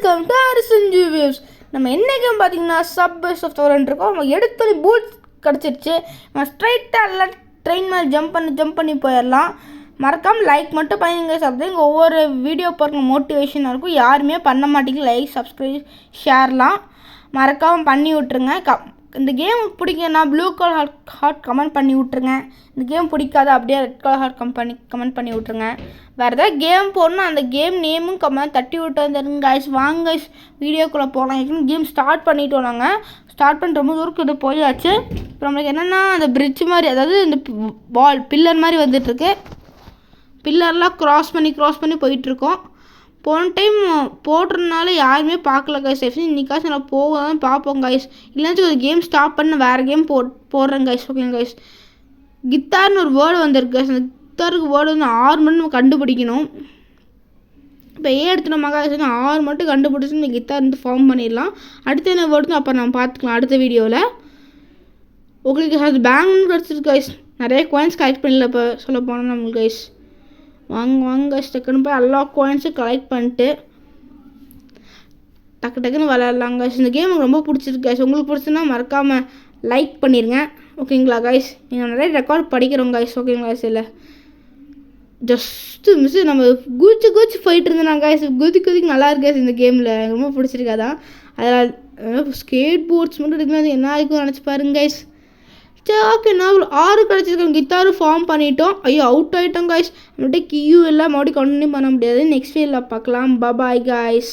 Welcome to அரசஞ்சு views. நம்ம என்றைக்கும் பார்த்தீங்கன்னா சப்வே சாஃப்ட்வேர் இருக்கோம். நம்ம எடுத்து பூட்ஸ் கிடச்சிருச்சு. நம்ம ஸ்ட்ரைட்டாக எல்லாம் ட்ரெயின் மேலே ஜம்ப் பண்ணி போயிடலாம். மறக்காமல் லைக் மட்டும் பண்ணுங்க. சாப்பிட்டு ஒவ்வொரு வீடியோ பாருங்க மோட்டிவேஷனாக இருக்கும். யாருமே பண்ண மாட்டேங்க லைக் சப்ஸ்கிரைப் ஷேர்லாம் மறக்காமல் பண்ணி விட்ருங்க. இந்த கேம் பிடிக்குன்னா ப்ளூ கலர் ஹார்ட் கமெண்ட் பண்ணி விட்ருங்க. இந்த கேம் பிடிக்காத அப்படியே ரெட் கலர் ஹார்ட் கமெண்ட் பண்ணி விட்ருங்க. வேறு ஏதாவது கேம் போடணும் அந்த கேம் நேமும் கமெண்ட் தட்டி விட்டு வந்துருங்க கைஸ். வாங்க கைஸ் வீடியோக்குள்ளே போகலாம். ஏற்கனவே கேம் ஸ்டார்ட் பண்ணிவிட்டோம். நாங்கள் ஸ்டார்ட் பண்ண ரொம்ப தூரம் இது போயாச்சு. இப்போ நம்மளுக்கு என்னென்னா அந்த பிரிட்ஜ் மாதிரி, அதாவது இந்த பில்லர் மாதிரி வந்துட்டுருக்கு. பில்லர்லாம் க்ராஸ் பண்ணி போயிட்டுருக்கோம். போன டைம் போடுறதுனால யாருமே பார்க்கல கைஸ். இன்னைக்காச்சும் நான் போகதான் பார்ப்போம் கைஸ். இல்லைனாச்சும் ஒரு கேம் ஸ்டாப் பண்ண வேறு கேம் போடுறேன் கைஸ். ஓகேங்க கைஸ். கித்தார்னு ஒரு வேர்டு வந்திருக்கு கைஸ். அந்த கித்தாருக்கு வேர்டு வந்து 6 மணி நம்ம கண்டுபிடிக்கணும். இப்போ எடுத்துனோமா கைஸ், 6 மட்டும் கண்டுபிடிச்சி இந்த கித்தார் வந்து ஃபார்ம் பண்ணிடலாம். அடுத்து என்ன வேர்டுன்னு அப்போ நம்ம பார்த்துக்கலாம் அடுத்த வீடியோவில். ஓகே அது பேங்க்னு கிடச்சிருக்கு கைஸ். நிறைய காயின்ஸ் கலெக்ட் பண்ணல இப்போ சொல்ல போனோம் நம்மளுக்கு கைஸ். வாங்க கைஸ் டக்குன்னு போய் எல்லா காயின்ஸும் கலெக்ட் பண்ணிட்டு டக்குன்னு விளையாடலாம் கைஸ். இந்த கேம் ரொம்ப பிடிச்சிருக்கு கைஸ். உங்களுக்கு பிடிச்சுன்னா மறக்காமல் லைக் பண்ணிடுங்க. ஓகேங்களா கைஸ். நீங்கள் நிறைய ரெக்கார்ட் படிக்கிறோம் கைஸ். ஓகேங்களா கைஸ். இல்லை ஜஸ்ட்டு மிஸ் நம்ம குதிச்சு போயிட்டு இருந்தேன் கைஸ். குதிக்கு நல்லா இருக்கு கைஸ். இந்த கேமில் எனக்கு ரொம்ப பிடிச்சிருக்காதான். அதில் ஸ்கேட் போர்ட்ஸ் மட்டும் எடுக்கலாம். என்ன ஆயிருக்கும் நினச்சி பாருங்க கைஸ். சரி ஓகே, நான் 6 கிடச்சிருக்கேன். கித்தாரும் ஃபார்ம் பண்ணிட்டோம். ஐயோ அவுட் ஆகிட்டோம் கைஸ். நம்மகிட்ட கியூ எல்லாம் மறுபடியும் கண்டினியூ பண்ண முடியாது. நெக்ஸ்ட் வீடியோவில் பார்க்கலாம். Bye guys.